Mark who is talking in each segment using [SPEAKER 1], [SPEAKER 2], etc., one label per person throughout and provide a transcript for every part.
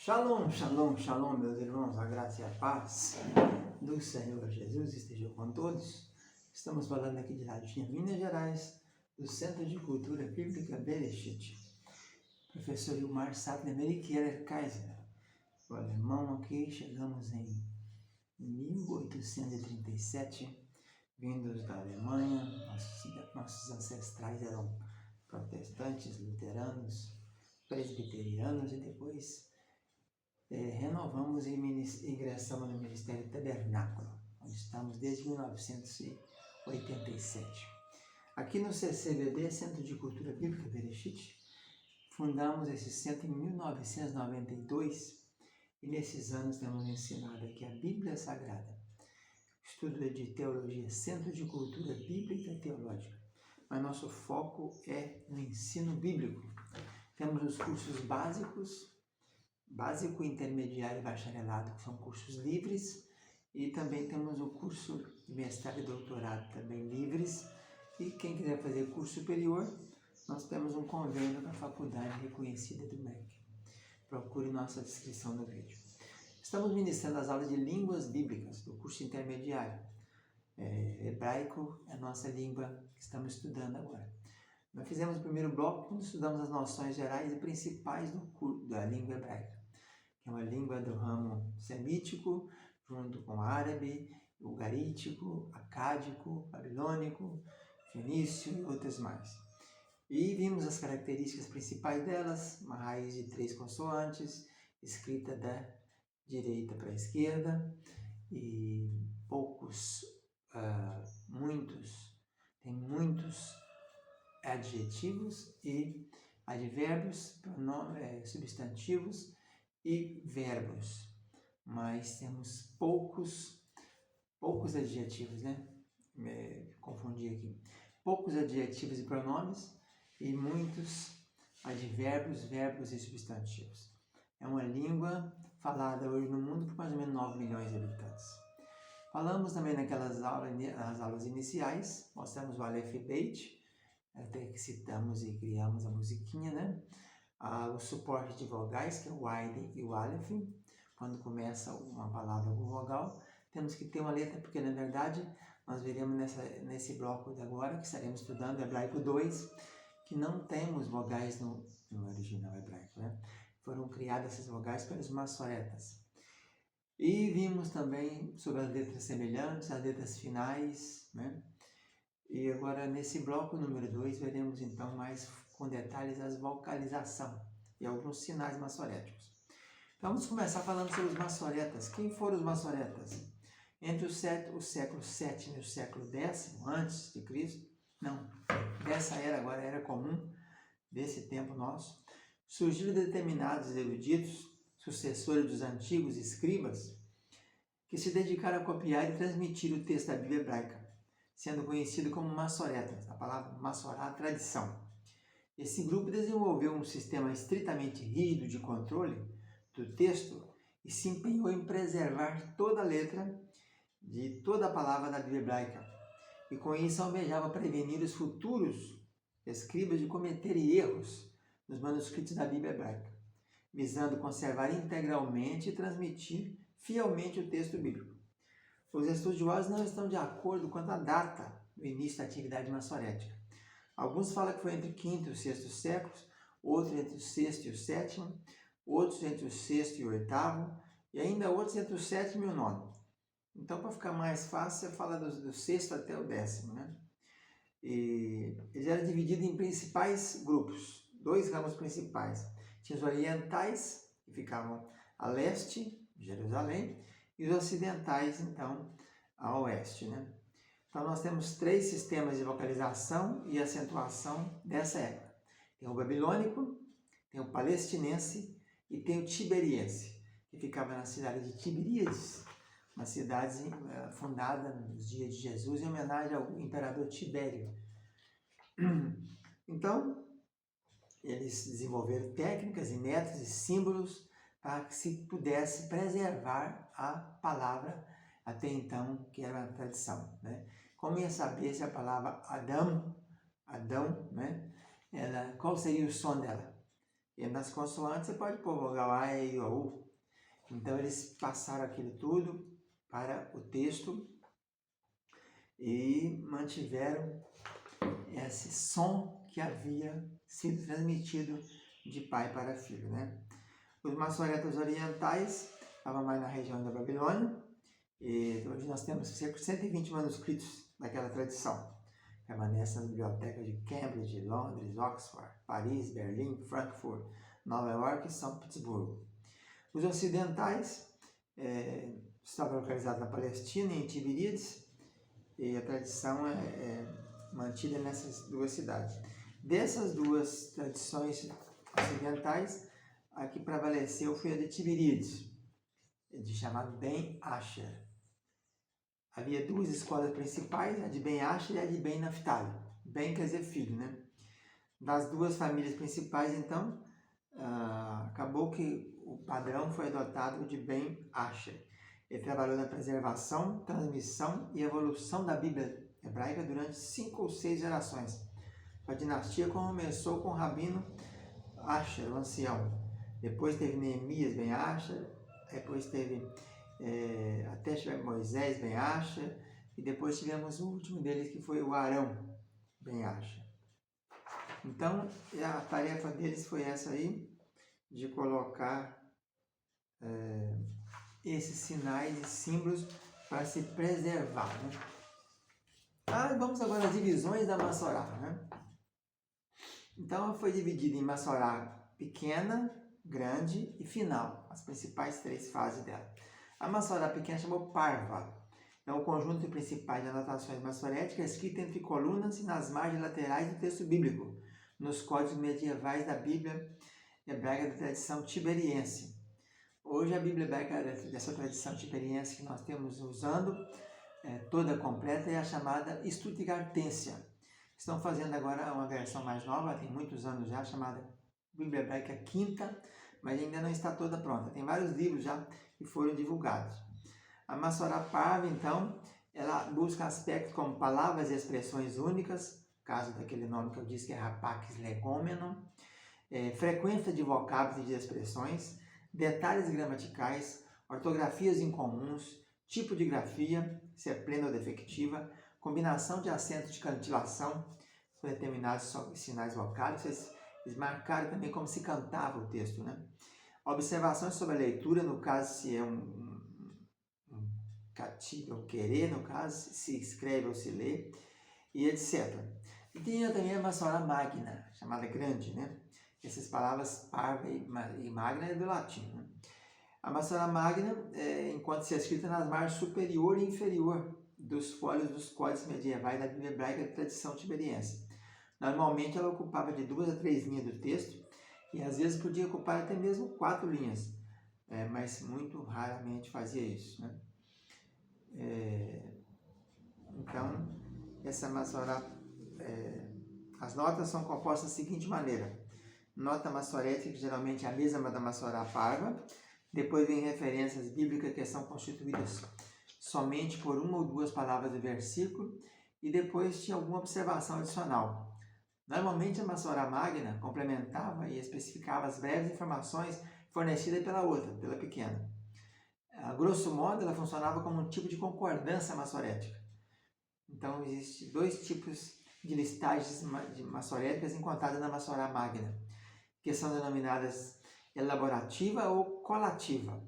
[SPEAKER 1] Shalom, shalom, shalom, meus irmãos, a graça e a paz do Senhor Jesus esteja com todos. Estamos falando aqui de Radinha, Minas Gerais, do Centro de Cultura Bíblica Bereshit. Professor Ilmar Sattler Meriqueira Kaiser, o alemão aqui, chegamos em 1837, vindos da Alemanha. Nossos ancestrais eram protestantes, luteranos, presbiterianos e depois renovamos e ingressamos no Ministério Tabernáculo, onde estamos desde 1987. Aqui no CCBB, Centro de Cultura Bíblica Bereshit, fundamos esse centro em 1992 e nesses anos temos ensinado aqui a Bíblia Sagrada, estudo de teologia, Centro de Cultura Bíblica e Teológica, mas nosso foco é no ensino bíblico. Temos os cursos básico, intermediário e bacharelado, que são cursos livres, e também temos o curso de mestrado e doutorado também livres, e quem quiser fazer curso superior, nós temos um convênio com a faculdade reconhecida do MEC. Procure nossa descrição no vídeo. Estamos ministrando as aulas de línguas bíblicas do curso intermediário. Hebraico é a nossa língua que estamos estudando agora. Nós fizemos o primeiro bloco quando estudamos as noções gerais e principais da língua hebraica, que é uma língua do ramo semítico, junto com árabe, ugarítico, acádico, babilônico, fenício e outras mais. E vimos as características principais delas: uma raiz de 3 consoantes, escrita da direita para a esquerda, e tem muitos adjetivos e advérbios, substantivos e verbos, mas temos poucos adjetivos, né? Confundi aqui. Poucos adjetivos e pronomes e muitos advérbios, verbos e substantivos. É uma língua falada hoje no mundo por mais ou menos 9 milhões de habitantes. Falamos também naquelas aulas iniciais, mostramos o Aleph Beit, até que citamos e criamos a musiquinha, né? O suporte de vogais, que é o Ain e o Aleph. Quando começa uma palavra com vogal, temos que ter uma letra, porque na verdade nós veremos nesse bloco de agora, que estaremos estudando Hebraico 2, que não temos vogais no original hebraico, né? Foram criadas essas vogais pelos maçoretas. E vimos também sobre as letras semelhantes, as letras finais, né? E agora, nesse bloco número 2, veremos então mais com detalhes as vocalização e alguns sinais maçoréticos. Então, vamos começar falando sobre os maçoretas. Quem foram os maçoretas? Entre o século VII e o século X, antes de Cristo, não, dessa era, agora era comum, desse tempo nosso, surgiram determinados eruditos, sucessores dos antigos escribas, que se dedicaram a copiar e transmitir o texto da Bíblia hebraica, sendo conhecido como maçoretas, a palavra maçorá, tradição. Esse grupo desenvolveu um sistema estritamente rígido de controle do texto e se empenhou em preservar toda a letra de toda a palavra da Bíblia hebraica, e com isso almejava prevenir os futuros escribas de cometerem erros nos manuscritos da Bíblia hebraica, visando conservar integralmente e transmitir fielmente o texto bíblico. Os estudiosos não estão de acordo quanto à data do início da atividade maçorética. Alguns falam que foi entre o V e o VI séculos, outros entre o VI e o VII, outros entre o VI e o VIII, e ainda outros entre o VII e o IX. Então, para ficar mais fácil, você fala do VI até o X, né? E eles eram divididos em principais grupos, 2 ramos principais. Tinha os orientais, que ficavam a leste, Jerusalém, e os ocidentais, então, a oeste, né? Então, nós temos 3 sistemas de vocalização e acentuação dessa época. Tem o babilônico, tem o palestinense e tem o tiberiense, que ficava na cidade de Tiberíades, uma cidade fundada nos dias de Jesus em homenagem ao imperador Tibério. Então, eles desenvolveram técnicas e métodos e símbolos para que se pudesse preservar a palavra até então, que era a tradição, né? Como ia saber se a palavra Adão, né? Qual seria o som dela? E nas consoantes você pode pôr vogal A, E, I, O, U. Então eles passaram aquilo tudo para o texto e mantiveram esse som que havia sido transmitido de pai para filho, né? Os maçoretas orientais estavam mais na região da Babilônia, e hoje nós temos cerca de 120 manuscritos daquela tradição. Permanecem nas bibliotecas de Cambridge, Londres, Oxford, Paris, Berlim, Frankfurt, Nova York e São Petersburgo. Os ocidentais estavam localizados na Palestina, em Tiberíades, e a tradição é mantida nessas duas cidades. Dessas duas tradições ocidentais, a que prevaleceu foi a de Tiberíades, de chamado Ben Asher. Havia duas escolas principais, a de Ben Asher e a de Ben Naphtali. Ben quer dizer filho, né? Das duas famílias principais, então, acabou que o padrão foi adotado de Ben Asher. Ele trabalhou na preservação, transmissão e evolução da Bíblia hebraica durante 5 ou 6 gerações. A dinastia começou com o rabino Asher, o ancião. Depois teve Neemias Ben Asher, depois teve até Moisés Ben Asher, e depois tivemos o último deles, que foi o Arão Ben Asher. Então, a tarefa deles foi essa aí, de colocar esses sinais e símbolos para se preservar, né? Vamos agora às divisões da Massorá, né? Então, ela foi dividida em Massorá pequena, grande e final, as principais 3 fases dela. A Massorá pequena chamou Parva. É o conjunto de principais anotações massoréticas escritas entre colunas e nas margens laterais do texto bíblico, nos códigos medievais da Bíblia hebraica da tradição tiberiense. Hoje a Bíblia hebraica dessa tradição tiberiense que nós temos usando, toda completa, é a chamada Stuttgartensia. Estão fazendo agora uma versão mais nova, tem muitos anos já, chamada Bíblia Hebraica Quinta, mas ainda não está toda pronta. Tem vários livros já que foram divulgados. A Massorá Parva, então, ela busca aspectos como palavras e expressões únicas, caso daquele nome que eu disse que é Rapax Legomenon, frequência de vocábulos e de expressões, detalhes gramaticais, ortografias incomuns, tipo de grafia, se é plena ou defectiva, combinação de acentos de cantilação com determinados sinais vocálicos. Eles marcaram também como se cantava o texto, né? Observações sobre a leitura, no caso, se é um cativo ou querer, no caso, se escreve ou se lê, e etc. E tinha também a Massorá Magna, chamada grande, né? Essas palavras parva e magna é do latim, né? A Massorá Magna, enquanto se é escrita nas margens superior e inferior dos folhos dos códigos medievais da Bíblia hebraica de tradição tiberiense. Normalmente ela ocupava de 2 a 3 linhas do texto e às vezes podia ocupar até mesmo 4 linhas, mas muito raramente fazia isso, né? Então, essa Massorá, as notas são compostas da seguinte maneira: nota massorética, que geralmente é a mesma da Massorá Parva. Depois vem referências bíblicas que são constituídas somente por 1 ou 2 palavras do versículo, e depois tinha alguma observação adicional. Normalmente a Massorá Magna complementava e especificava as breves informações fornecidas pela outra, pela pequena. A grosso modo, ela funcionava como um tipo de concordância massorética. Então, existem 2 tipos de listagens massoréticas encontradas na Massorá Magna, que são denominadas elaborativa ou colativa.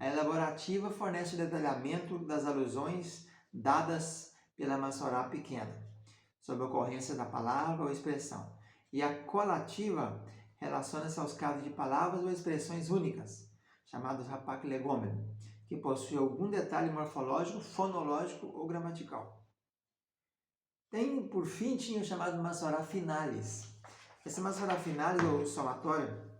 [SPEAKER 1] A elaborativa fornece o detalhamento das alusões dadas pela Massorá pequena, sobre a ocorrência da palavra ou expressão. E a colativa relaciona-se aos casos de palavras ou expressões únicas, chamados Rapac Legomenon, que possuem algum detalhe morfológico, fonológico ou gramatical. Por fim, tinha o chamado Massorá Finalis. Essa Massorá Finalis, ou somatório,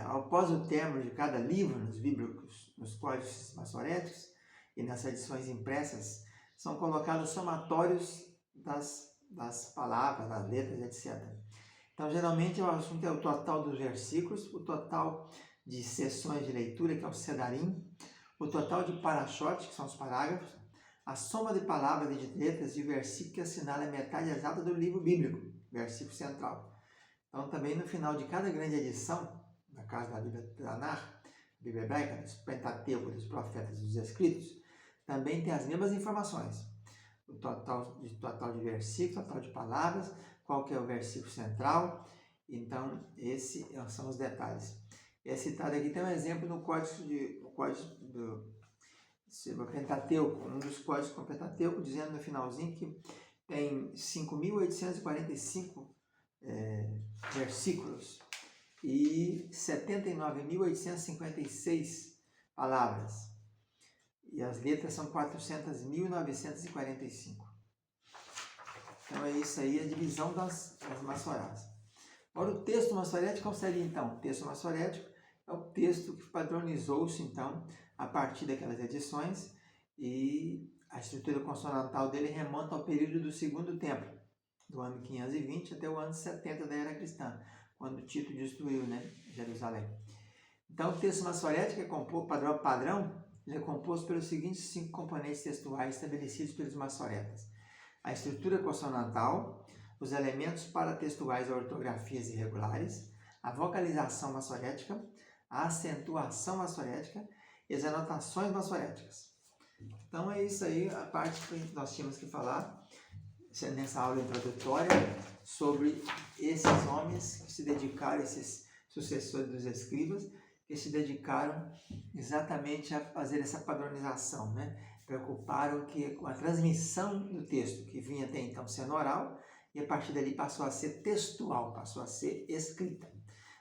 [SPEAKER 1] após o término de cada livro nos bíblicos, nos códigos massoréticos e nas edições impressas, são colocados somatórios das palavras, das letras, etc. Então, geralmente, o assunto é o total dos versículos, o total de sessões de leitura, que é o sedarim, o total de parachotes, que são os parágrafos, a soma de palavras e de letras de versículo que assinala a metade exata do livro bíblico, versículo central. Então, também no final de cada grande edição, na casa da Bíblia Tanakh, Bíblia Hebraica, dos Pentateuco, dos Profetas, dos Escritos, também tem as mesmas informações. O total de versículos, total de palavras, qual que é o versículo central. Então, esses são os detalhes. Esse citado aqui tem um exemplo no código do Pentateuco, um dos códigos do Pentateuco, dizendo no finalzinho que tem 5.845 versículos e 79.856 palavras. E as letras são 400.945. Então é isso aí, a divisão das massorás. Agora o texto massorético, qual seria então? O texto massorético é o texto que padronizou-se então a partir daquelas edições, e a estrutura consonantal dele remonta ao período do Segundo Templo, do ano 520 até o ano 70 da Era Cristã, quando Tito destruiu, Jerusalém. Então, o texto massorético é padrão, ele é composto pelos seguintes 5 componentes textuais estabelecidos pelos massoretas: a estrutura consonantal, os elementos paratextuais ou ortografias irregulares, a vocalização massorética, a acentuação massorética e as anotações massoréticas. Então é isso aí, a parte que nós tínhamos que falar nessa aula introdutória sobre esses homens que se dedicaram, esses sucessores dos escribas, que se dedicaram exatamente a fazer essa padronização, Preocuparam com a transmissão do texto, que vinha até então sendo oral, e a partir dali passou a ser textual, passou a ser escrita.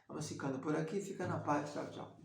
[SPEAKER 1] Vamos ficando por aqui, fica na paz, tchau, tchau.